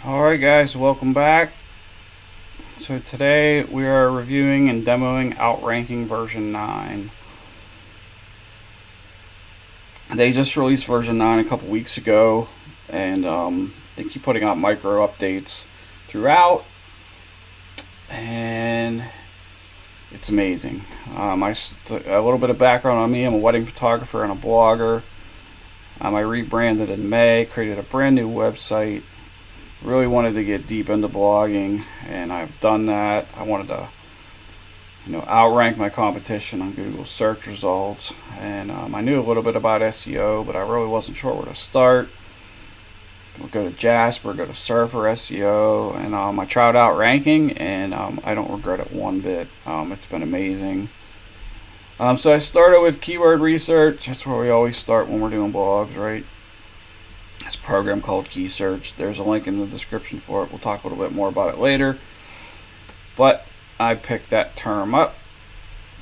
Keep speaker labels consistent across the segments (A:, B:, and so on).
A: Alright guys, welcome back. So today we are reviewing and demoing Outranking version 9. They just released version 9 a couple weeks ago, and they keep putting out micro updates throughout, and it's amazing. A little bit of background on me: I'm a wedding photographer and a blogger. I rebranded in May, created a brand new website. Really wanted to get deep into blogging, and I've done that. I wanted to, outrank my competition on Google search results, and I knew a little bit about SEO, but I really wasn't sure where to start. We'll go to Jasper, go to Surfer SEO, and I tried Outranking, and I don't regret it one bit. It's been amazing. So I started with keyword research. That's where we always start when we're doing blogs, right? It's a program called Key Search. There's a link in the description for it. We'll talk a little bit more about it later. But I picked that term up.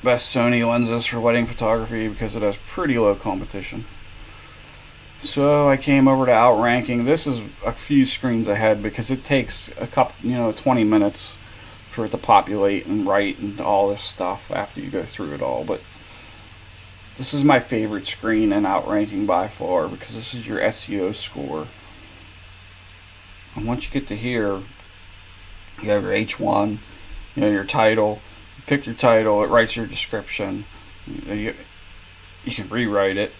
A: Best Sony lenses for wedding photography because it has pretty low competition. So I came over to Outranking. This is a few screens ahead because it takes a couple, 20 minutes for it to populate and write and all this stuff after you go through it all. But this is my favorite screen in Outranking by far because this is your SEO score. And once you get to here, you have your H1, your title. You pick your title, it writes your description. You can rewrite it.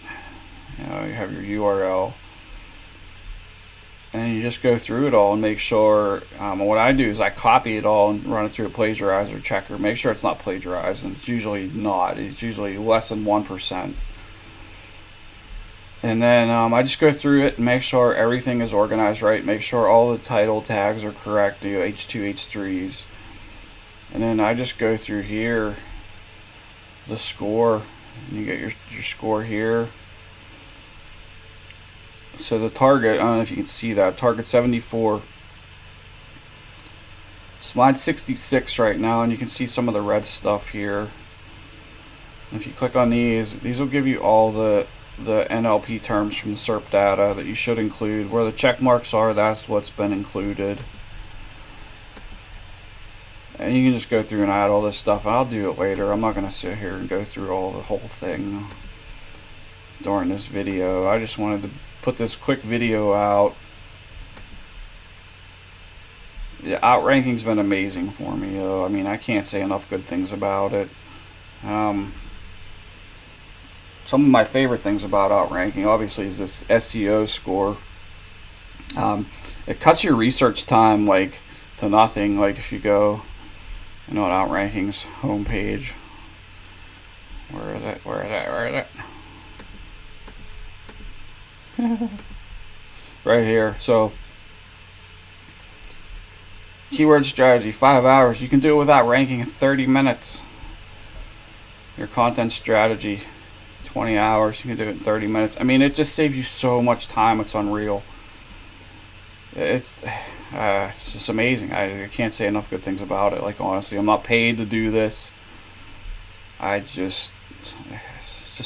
A: You have your URL. And you just go through it all and make sure. What I do is I copy it all and run it through a plagiarizer checker. Make sure it's not plagiarized, and it's usually not. It's usually less than 1%. And then I just go through it and make sure everything is organized right. Make sure all the title tags are correct. Do H2, H3s. And then I just go through here, the score. And you get your score here. So the target, I don't know if you can see that, target 74. So mine's 66 right now, and you can see some of the red stuff here. And if you click on these will give you all the NLP terms from the SERP data that you should include. Where the check marks are, that's what's been included. And you can just go through and add all this stuff. I'll do it later. I'm not going to sit here and go through the whole thing during this video. I just wanted to put this quick video out. Yeah, Outranking's been amazing for me. I mean, I can't say enough good things about it. Some of my favorite things about Outranking, obviously, is this SEO score. It cuts your research time to nothing. Like if you go, on Outranking's homepage. Where is it? Right here. So keyword strategy, 5 hours. You can do it without ranking in 30 minutes. Your content strategy, 20 hours. You can do it in 30 minutes. I mean, it just saves you so much time. It's unreal. It's just amazing. I can't say enough good things about it. Honestly, I'm not paid to do this. It's just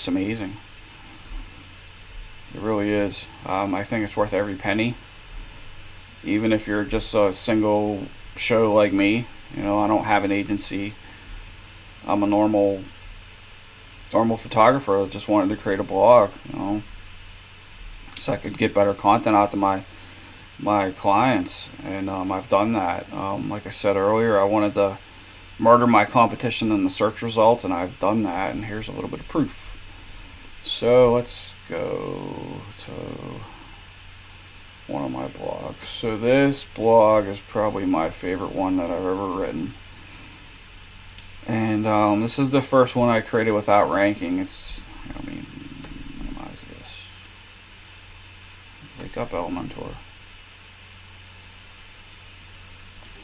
A: amazing. It really is. I think it's worth every penny. Even if you're just a single show like me. I don't have an agency. I'm a normal photographer that just wanted to create a blog, so I could get better content out to my clients. And I've done that. Like I said earlier, I wanted to murder my competition in the search results, and I've done that. And here's a little bit of proof. So let's go to one of my blogs. So this blog is probably my favorite one that I've ever written. And this is the first one I created without ranking. Minimize this. Wake up, Elementor.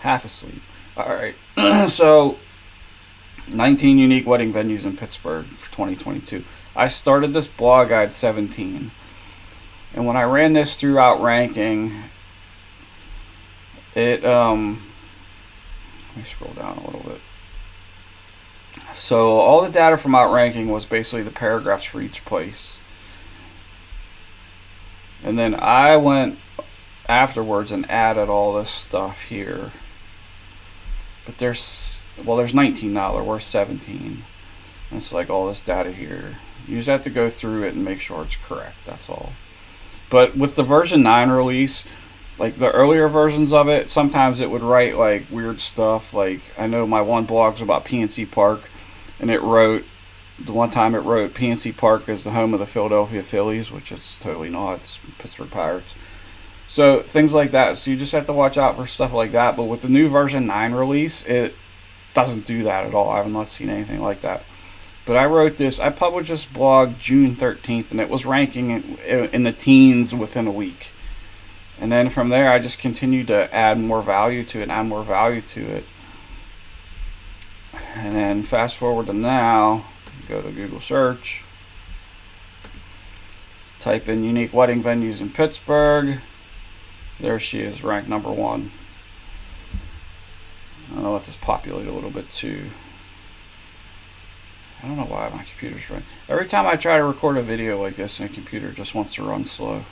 A: Half asleep. Alright. So 19 unique wedding venues in Pittsburgh for 2022. I started this blog, I had 17. And when I ran this through Outranking, let me scroll down a little bit. So all the data from Outranking was basically the paragraphs for each place. And then I went afterwards and added all this stuff here. But there's 19 now. There were 17. It's like all this data here. You just have to go through it and make sure it's correct. That's all. But with the version 9 release, like the earlier versions of it, sometimes it would write like weird stuff. Like I know my one blog's about PNC Park, and it wrote, the one time it wrote PNC Park is the home of the Philadelphia Phillies, which it's totally not. It's Pittsburgh Pirates. So things like that. So you just have to watch out for stuff like that. But with the new version 9 release, it doesn't do that at all. I have not seen anything like that. But I published this blog June 13th, and it was ranking in the teens within a week. And then from there, I just continued to add more value to it, And then fast forward to now, go to Google search, type in unique wedding venues in Pittsburgh. There she is, ranked number 1. I'm gonna let this populate a little bit too. I don't know why my computer's running. Every time I try to record a video like this, my computer just wants to run slow,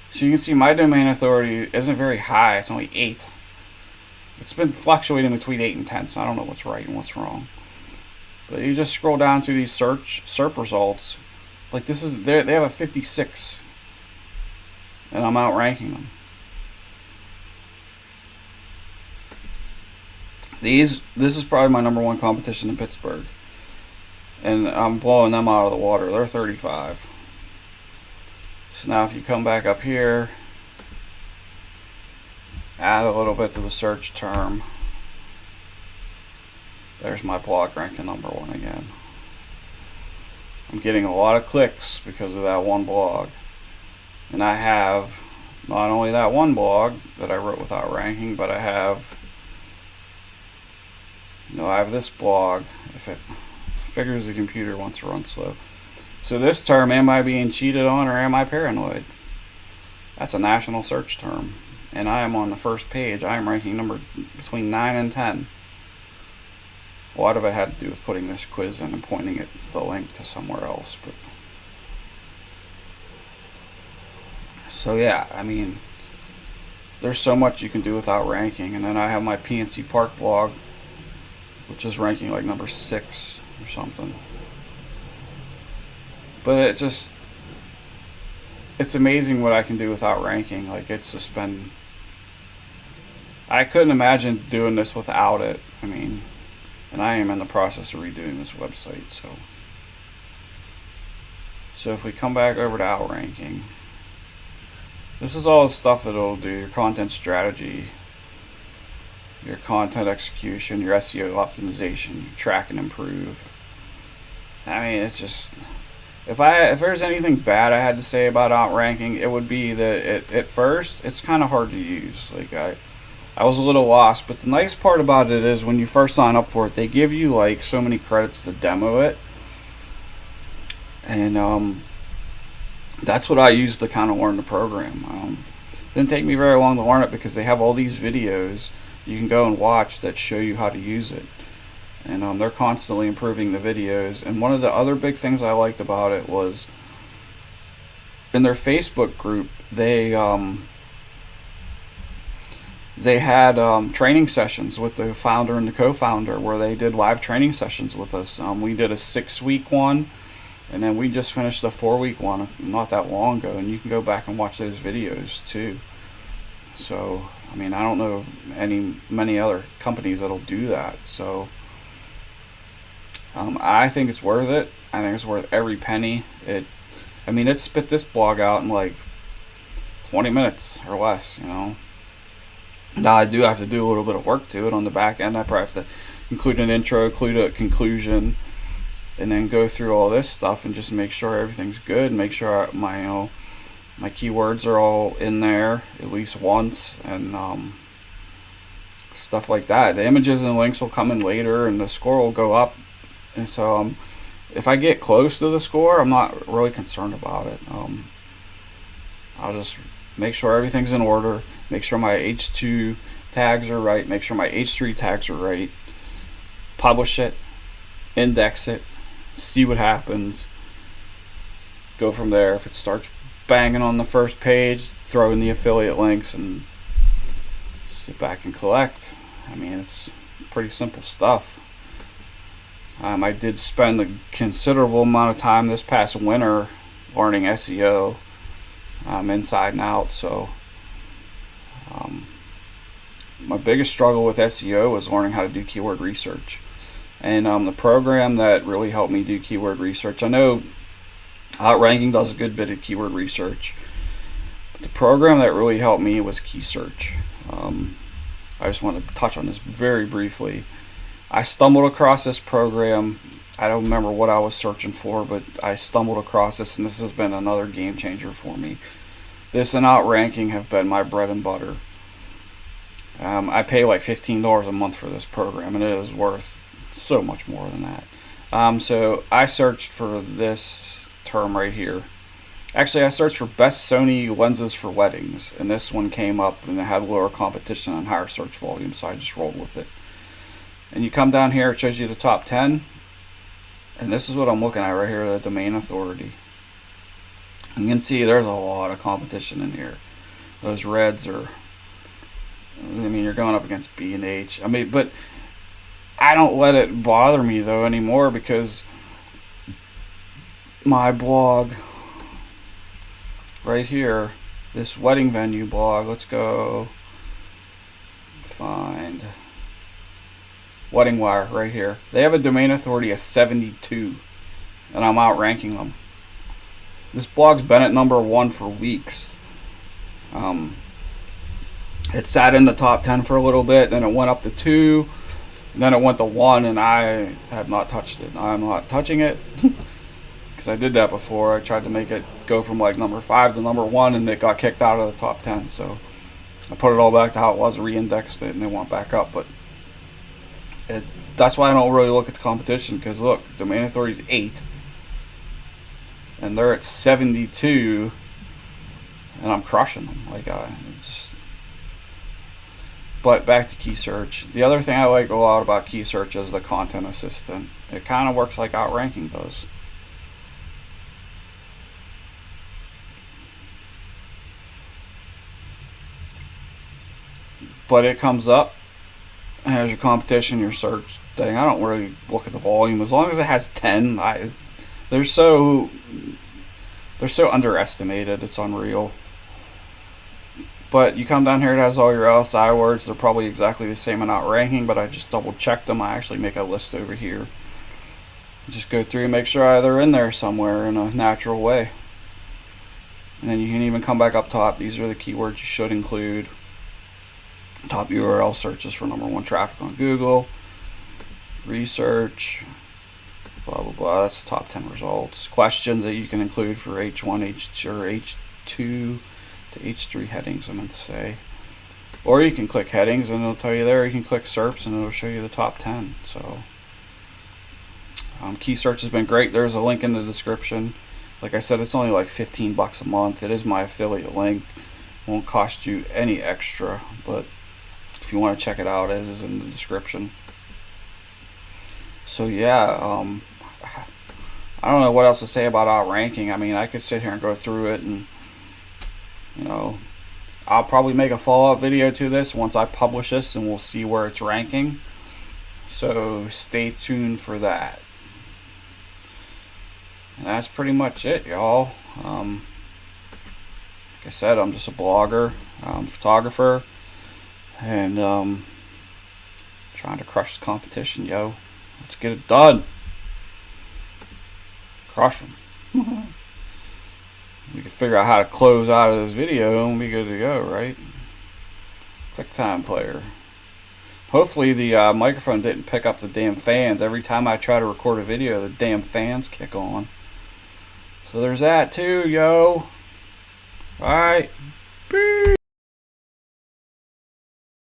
A: So you can see my domain authority isn't very high. It's only 8. It's been fluctuating between 8 and 10, so I don't know what's right and what's wrong. But you just scroll down through these SERP results. Like this is, they have a 56, and I'm outranking them. This is probably my number 1 competition in Pittsburgh, and I'm blowing them out of the water. They're 35. So now if you come back up here, add a little bit to the search term, there's my blog ranking number 1 again. I'm getting a lot of clicks because of that one blog, and I have not only that one blog that I wrote with Outranking, but I have this blog. If it figures the computer wants to run slow. So this term, am I being cheated on or am I paranoid? That's a national search term, and I am on the first page. I am ranking number between 9 and 10. A lot of it had to do with putting this quiz in and pointing the link to somewhere else. But so yeah, I mean, there's so much you can do with Outranking. And then I have my PNC Park blog, which is ranking like number 6 or something. But it's amazing what I can do with Outranking. Like it's just been, I couldn't imagine doing this without it. I mean, and I am in the process of redoing this website. So if we come back over to Outranking, this is all the stuff that it'll do: your content strategy, your content execution, your SEO optimization, you track and improve. I mean, it's just, if there's anything bad I had to say about Outranking, it would be that at first it's kind of hard to use. Like I was a little lost, but the nice part about it is when you first sign up for it, they give you like so many credits to demo it, and that's what I used to kind of learn the program. Didn't take me very long to learn it because they have all these videos you can go and watch that show you how to use it, and they're constantly improving the videos. And one of the other big things I liked about it was in their Facebook group, they had training sessions with the founder and the co-founder where they did live training sessions with us. We did a 6-week one, and then we just finished a 4-week one not that long ago, and you can go back and watch those videos too. So I mean, I don't know of many other companies that'll do that. So I think it's worth it. I think it's worth every penny. It spit this blog out in like 20 minutes or less, Now I do have to do a little bit of work to it on the back end. I probably have to include an intro, include a conclusion, and then go through all this stuff and just make sure everything's good. Make sure my keywords are all in there at least once, and stuff like that. The images and links will come in later, and the score will go up. And so if I get close to the score, I'm not really concerned about it. I'll just make sure everything's in order, make sure my H2 tags are right, make sure my H3 tags are right, publish it, index it, see what happens, go from there. If it starts banging on the first page, throw in the affiliate links, and sit back and collect. I mean, it's pretty simple stuff. I did spend a considerable amount of time this past winter learning SEO inside and out. So my biggest struggle with SEO was learning how to do keyword research. And the program that really helped me do keyword research, I know Outranking does a good bit of keyword research, but the program that really helped me was KeySearch. I just want to touch on this very briefly. I stumbled across this program. I don't remember what I was searching for, but I stumbled across this, and this has been another game changer for me. This and Outranking have been my bread and butter. I pay like $15 a month for this program, and it is worth so much more than that. So I searched for this term right here. Actually, I searched for best Sony lenses for weddings, and this one came up, and it had lower competition and higher search volume, so I just rolled with it. And you come down here, it shows you the top 10, and this is what I'm looking at right here, the domain authority. You can see there's a lot of competition in here. Those reds are, I mean, you're going up against B&H. I mean, but I don't let it bother me though anymore, because my blog right here, this wedding venue blog, let's go find Wedding Wire right here. They have a domain authority of 72, and I'm outranking them. This blog's been at number 1 for weeks. It sat in the top 10 for a little bit, then it went up to 2, and then it went to 1, and I have not touched it. I'm not touching it because I did that before. I tried to make it go from like number 5 to number 1, and it got kicked out of the top 10. So I put it all back to how it was, re-indexed it, and it went back up. But that's why I don't really look at the competition, because look, domain authority is 8, and they're at 72, and I'm crushing them. Like But back to KeySearch. The other thing I like a lot about KeySearch is the content assistant. It kind of works like Outranking does. But it comes up, and has your competition, your search thing. I don't really look at the volume as long as it has 10. They're so underestimated. It's unreal. But you come down here, it has all your LSI words. They're probably exactly the same in Outranking, but I just double checked them. I actually make a list over here. Just go through and make sure they're in there somewhere in a natural way. And then you can even come back up top. These are the keywords you should include. Top URL searches for number 1 traffic on Google. Research. Blah, blah, blah. That's the top 10 results. Questions that you can include for H1, H2, or H2 to H3 headings, I meant to say. Or you can click headings and it'll tell you there. You can click SERPs and it'll show you the top 10. So KeySearch has been great. There's a link in the description. Like I said, it's only like $15 a month. It is my affiliate link. Won't cost you any extra, but if you want to check it out, it is in the description. So yeah, I don't know what else to say about Outranking. I mean, I could sit here and go through it, and I'll probably make a follow-up video to this once I publish this, and we'll see where it's ranking. So stay tuned for that. And that's pretty much it, y'all. Like I said, I'm just a blogger, photographer, and trying to crush the competition, yo. Let's get it done. Crush them. We can figure out how to close out of this video and be good to go, right? QuickTime Player. Hopefully the microphone didn't pick up the damn fans. Every time I try to record a video, the damn fans kick on. So there's that too, yo. Alright.